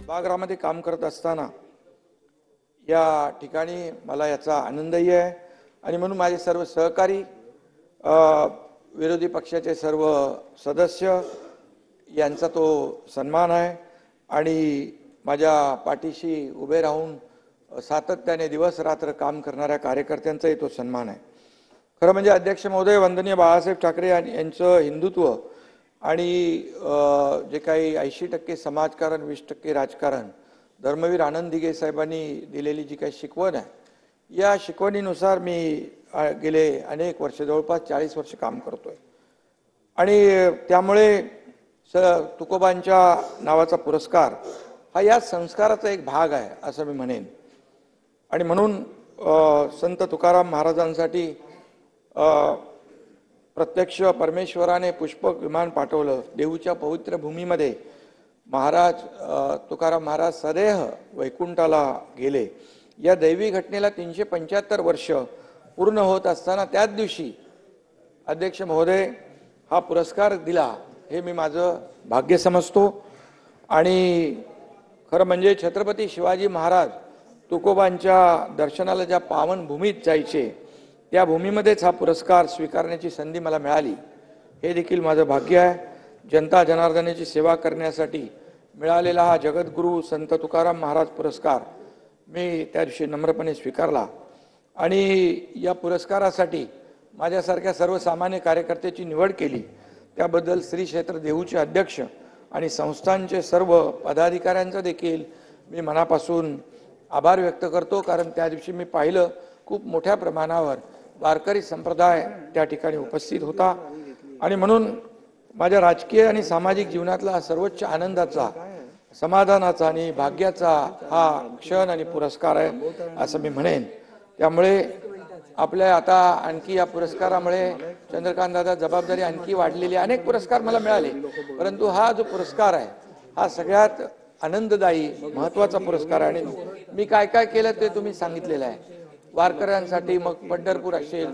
सभागृहामध्ये काम करत असताना या ठिकाणी मला याचा आनंदही आहे आणि म्हणून माझे सर्व सहकारी विरोधी पक्षाचे सर्व सदस्य यांचा तो सन्मान आहे आणि माझ्या पाठीशी उभे राहून सातत्याने दिवस रात्र काम करणाऱ्या कार्यकर्त्यांचाही तो सन्मान आहे। खरं म्हणजे अध्यक्ष महोदय वंदनीय बाळासाहेब ठाकरे यांचं हिंदुत्व आणि जे काही 80% समाजकारण 20% राजकारण धर्मवीर आनंद दिघे साहेबांनी दिलेली जी काही शिकवण आहे या शिकवणीनुसार मी गेले अनेक वर्ष जवळपास 40 वर्ष काम करतोय आणि त्यामुळे तुकोबांच्या नावाचा पुरस्कार हा या संस्काराचा एक भाग आहे असं मी म्हणेन। आणि म्हणून संत तुकाराम महाराजांसाठी प्रत्यक्ष परमेश्वराने पुष्पक विमान पाठवलं। देऊच्या पवित्र भूमीमध्ये महाराज तुकाराम महाराज सदेह वैकुंठाला गेले। या दैवी घटनेला 375 वर्ष पूर्ण होत असताना त्याच दिवशी अध्यक्ष महोदय हा पुरस्कार दिला हे मी माझं भाग्य समजतो। आणि खरं म्हणजे छत्रपती शिवाजी महाराज तुकोबांच्या दर्शनाला ज्या पावन भूमीत जायचे त्या भूमीमध्येच हा पुरस्कार स्वीकारण्याची संधी मला मिळाली हे देखील माझं भाग्य आहे। जनता जनार्दनाची सेवा करण्यासाठी मिळालेला हा जगद्गुरू संत तुकाराम महाराज पुरस्कार मी त्या दिवशी नम्रपणे स्वीकारला आणि या पुरस्कारासाठी माझ्यासारख्या सर्वसामान्य कार्यकर्त्याची निवड केली त्याबद्दल श्री क्षेत्र देऊचे अध्यक्ष आणि संस्थांचे सर्व पदाधिकाऱ्यांचा देखील मी मनापासून आभार व्यक्त करतो। कारण त्या दिवशी मी पाहिलं खूप मोठ्या प्रमाणावर वारकरी संप्रदाय त्या ठिकाणी उपस्थित होता आणि म्हणून माझ्या राजकीय आणि सामाजिक जीवनातला सर्वोच्च आनंदाचा समाधानाचा आणि भाग्याचा हा क्षण आणि पुरस्कार आहे असं मी म्हणेन। त्यामुळे आपल्या आता आणखी या पुरस्कारामुळे चंद्रकांत दादा जबाबदारी आणखी वाढलेली अनेक पुरस्कार मला मिळाले परंतु हा जो पुरस्कार आहे हा सगळ्यात आनंददायी महत्त्वाचा पुरस्कार आहे आणि मी काय काय केलं ते तुम्ही सांगितलेलं आहे। वारकऱ्यांसाठी मग पंढरपूर असेल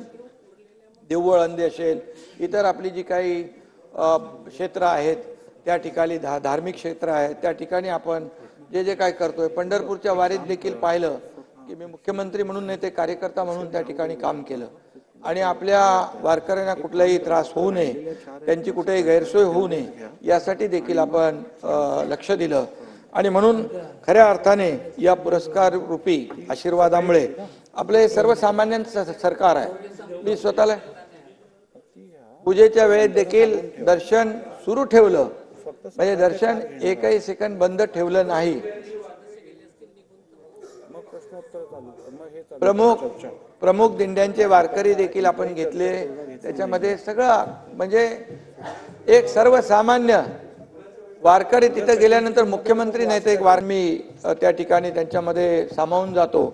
देऊळ अंधे असेल इतर आपली जी काही क्षेत्र आहेत त्या ठिकाणी धार्मिक क्षेत्र आहेत त्या ठिकाणी आपण जे जे काय करतोय पंढरपूरच्या वारीत देखील पाहिलं की मी मुख्यमंत्री म्हणून नाही ते कार्यकर्ता म्हणून त्या ठिकाणी काम केलं आणि आपल्या वारकऱ्यांना कुठलाही त्रास होऊ नये त्यांची कुठेही गैरसोय होऊ नये यासाठी देखील आपण लक्ष दिलं आणि म्हणून खऱ्या अर्थाने या पुरस्कार रूपी आशीर्वादामुळे आपले सर्वसामान्यांचं सरकार आहे। मी स्वतःला पूजेच्या वेळेत देखील दर्शन सुरू ठेवलं म्हणजे दर्शन एकही सेकंद बंद ठेवलं नाही। प्रमुख दिंड्यांचे वारकरी देखील आपण घेतले त्याच्यामध्ये सगळं म्हणजे एक सर्वसामान्य वारकरी तिथे गेल्यानंतर मुख्यमंत्री नाही तर एक मी त्या ठिकाणी त्यांच्यामध्ये सामावून जातो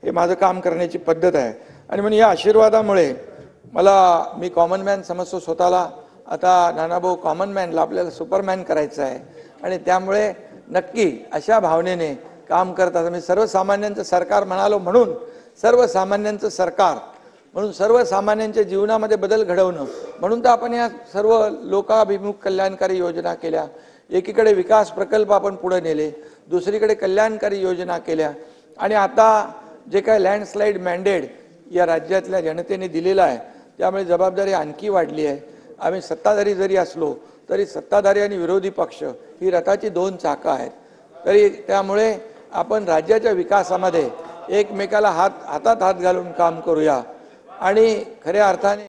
हे माझं काम करण्याची पद्धत आहे। आणि म्हणून या आशीर्वादामुळे मी कॉमन मॅन समजतो स्वतःला आता नानाभाऊ कॉमन मॅनला आपल्याला सुपरमॅन करायचं आहे आणि त्यामुळे नक्की अशा भावनेने काम करतात। मी सर्वसामान्यांचं सरकार म्हणालो म्हणून सर्वसामान्यांचं सरकार म्हणून सर्वसामान्यांच्या जीवनामध्ये बदल घडवणं म्हणून तर आपण या सर्व लोकाभिमुख कल्याणकारी योजना केल्या। एकीकडे विकास प्रकल्प आपण पुढे नेले दुसरीकडे कल्याणकारी योजना केल्या आणि आता जे काही लँडस्लाइड मॅन्डेट या राज्यातल्या जनतेने दिलेला आहे त्यामुळे जबाबदारी आणखी वाढली आहे। आम्ही सत्ताधारी जरी असलो तरी सत्ताधारी आणि विरोधी पक्ष ही रथाची दोन चाकं आहेत तरी त्यामुळे आपण राज्याच्या विकासामध्ये एकमेकाला हातात हात घालून काम करूया आणि खऱ्या अर्थाने